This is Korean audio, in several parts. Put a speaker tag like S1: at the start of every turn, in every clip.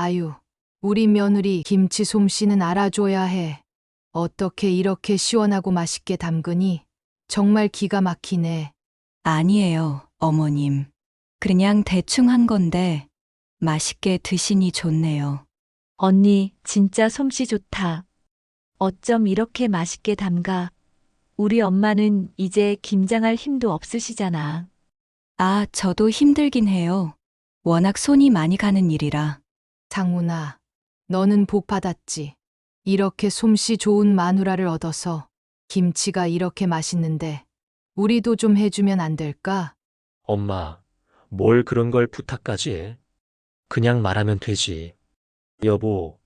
S1: 아유, 우리 며느리 김치 솜씨는 알아줘야 해. 어떻게 이렇게 시원하고 맛있게 담그니? 정말 기가 막히네.
S2: 아니에요, 어머님. 그냥 대충 한 건데 맛있게 드시니 좋네요.
S3: 언니, 진짜 솜씨 좋다. 어쩜 이렇게 맛있게 담가. 우리 엄마는 이제 김장할 힘도 없으시잖아.
S2: 아, 저도 힘들긴 해요. 워낙 손이 많이 가는 일이라.
S1: 장훈아, 너는 복 받았지. 이렇게 솜씨 좋은 마누라를 얻어서 김치가 이렇게 맛있는데 우리도 좀 해주면 안 될까?
S4: 엄마, 뭘 그런 걸 부탁까지 해? 그냥 말하면 되지. 여보,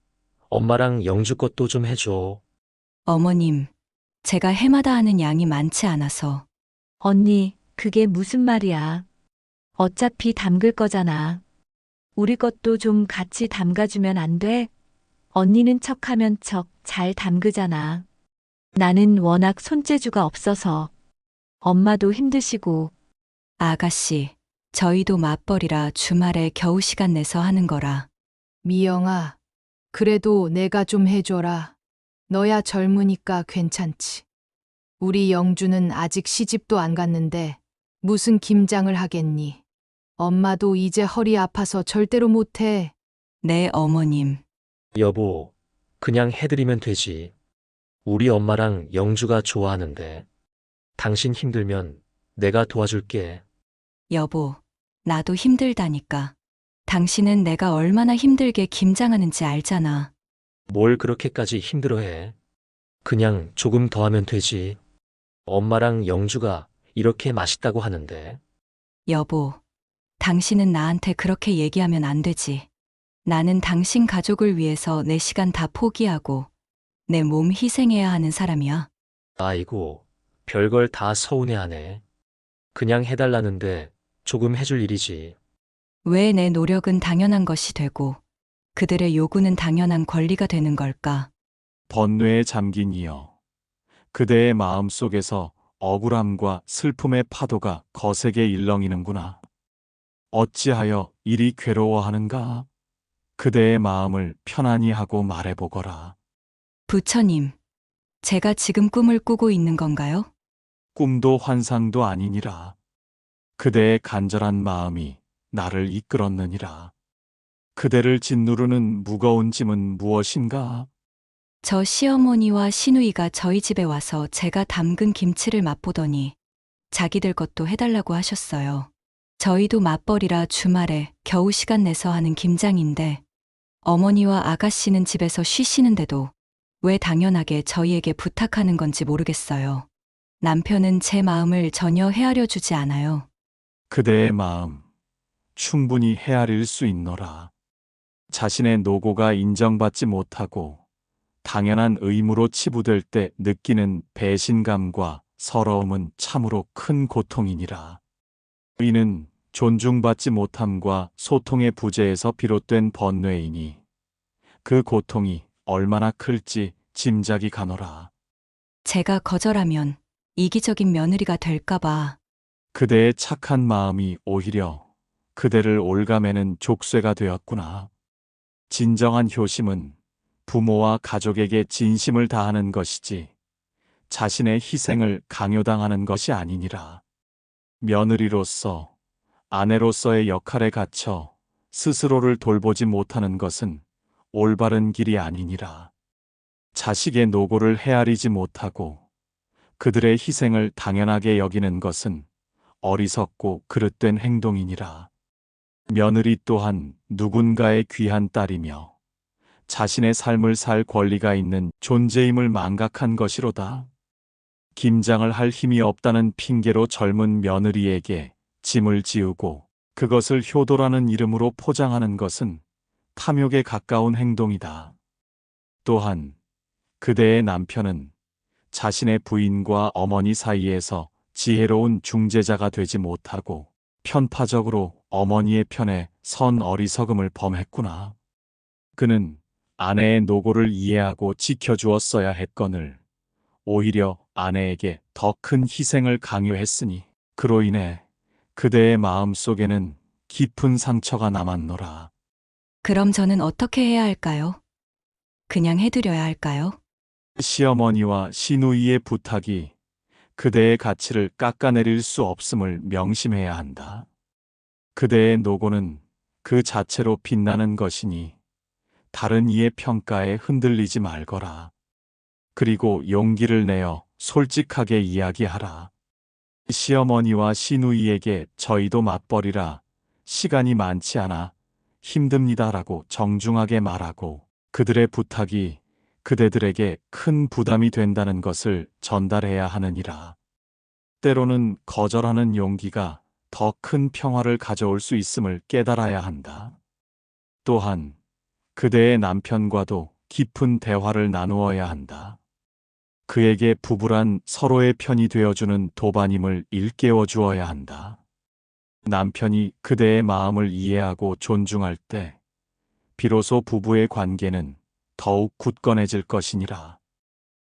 S4: 엄마랑 영주 것도 좀 해줘.
S2: 어머님, 제가 해마다 하는 양이 많지 않아서.
S3: 언니, 그게 무슨 말이야. 어차피 담글 거잖아. 우리 것도 좀 같이 담가주면 안 돼? 언니는 척하면 척 잘 담그잖아. 나는 워낙 손재주가 없어서. 엄마도 힘드시고.
S2: 아가씨, 저희도 맞벌이라 주말에 겨우 시간 내서 하는 거라.
S1: 미영아, 그래도 내가 좀 해줘라. 너야 젊으니까 괜찮지. 우리 영주는 아직 시집도 안 갔는데 무슨 김장을 하겠니? 엄마도 이제 허리 아파서 절대로 못해.
S2: 네, 어머님.
S4: 여보, 그냥 해드리면 되지. 우리 엄마랑 영주가 좋아하는데. 당신 힘들면 내가 도와줄게.
S2: 여보, 나도 힘들다니까. 당신은 내가 얼마나 힘들게 김장하는지 알잖아.
S4: 뭘 그렇게까지 힘들어해. 그냥 조금 더 하면 되지. 엄마랑 영주가 이렇게 맛있다고 하는데.
S2: 여보, 당신은 나한테 그렇게 얘기하면 안 되지. 나는 당신 가족을 위해서 내 시간 다 포기하고 내 몸 희생해야 하는 사람이야.
S4: 아이고, 별걸 다 서운해하네. 그냥 해달라는데 조금 해줄 일이지.
S2: 왜 내 노력은 당연한 것이 되고 그들의 요구는 당연한 권리가 되는 걸까?
S5: 번뇌에 잠긴 이여. 그대의 마음 속에서 억울함과 슬픔의 파도가 거세게 일렁이는구나. 어찌하여 이리 괴로워하는가? 그대의 마음을 편안히 하고 말해보거라.
S2: 부처님, 제가 지금 꿈을 꾸고 있는 건가요?
S5: 꿈도 환상도 아니니라. 그대의 간절한 마음이 나를 이끌었느니라. 그대를 짓누르는 무거운 짐은 무엇인가?
S2: 저 시어머니와 시누이가 저희 집에 와서 제가 담근 김치를 맛보더니 자기들 것도 해달라고 하셨어요. 저희도 맞벌이라 주말에 겨우 시간 내서 하는 김장인데 어머니와 아가씨는 집에서 쉬시는데도 왜 당연하게 저희에게 부탁하는 건지 모르겠어요. 남편은 제 마음을 전혀 헤아려 주지 않아요.
S5: 그대의 마음 충분히 헤아릴 수 있노라. 자신의 노고가 인정받지 못하고 당연한 의무로 치부될 때 느끼는 배신감과 서러움은 참으로 큰 고통이니라. 이는 존중받지 못함과 소통의 부재에서 비롯된 번뇌이니 그 고통이 얼마나 클지 짐작이 가노라.
S2: 제가 거절하면 이기적인 며느리가 될까봐.
S5: 그대의 착한 마음이 오히려 그대를 올가매는 족쇄가 되었구나. 진정한 효심은 부모와 가족에게 진심을 다하는 것이지 자신의 희생을 강요당하는 것이 아니니라. 며느리로서 아내로서의 역할에 갇혀 스스로를 돌보지 못하는 것은 올바른 길이 아니니라. 자식의 노고를 헤아리지 못하고 그들의 희생을 당연하게 여기는 것은 어리석고 그릇된 행동이니라. 며느리 또한 누군가의 귀한 딸이며 자신의 삶을 살 권리가 있는 존재임을 망각한 것이로다. 김장을 할 힘이 없다는 핑계로 젊은 며느리에게 짐을 지우고 그것을 효도라는 이름으로 포장하는 것은 탐욕에 가까운 행동이다. 또한 그대의 남편은 자신의 부인과 어머니 사이에서 지혜로운 중재자가 되지 못하고 편파적으로 어머니의 편에 선 어리석음을 범했구나. 그는 아내의 노고를 이해하고 지켜주었어야 했거늘 오히려 아내에게 더 큰 희생을 강요했으니 그로 인해 그대의 마음 속에는 깊은 상처가 남았노라.
S2: 그럼 저는 어떻게 해야 할까요? 그냥 해드려야 할까요?
S5: 시어머니와 시누이의 부탁이 그대의 가치를 깎아내릴 수 없음을 명심해야 한다. 그대의 노고는 그 자체로 빛나는 것이니 다른 이의 평가에 흔들리지 말거라. 그리고 용기를 내어 솔직하게 이야기하라. 시어머니와 시누이에게 저희도 맞벌이라 시간이 많지 않아 힘듭니다라고 정중하게 말하고 그들의 부탁이 그대들에게 큰 부담이 된다는 것을 전달해야 하느니라. 때로는 거절하는 용기가 더 큰 평화를 가져올 수 있음을 깨달아야 한다. 또한 그대의 남편과도 깊은 대화를 나누어야 한다. 그에게 부부란 서로의 편이 되어주는 도반임을 일깨워 주어야 한다. 남편이 그대의 마음을 이해하고 존중할 때 비로소 부부의 관계는 더욱 굳건해질 것이니라.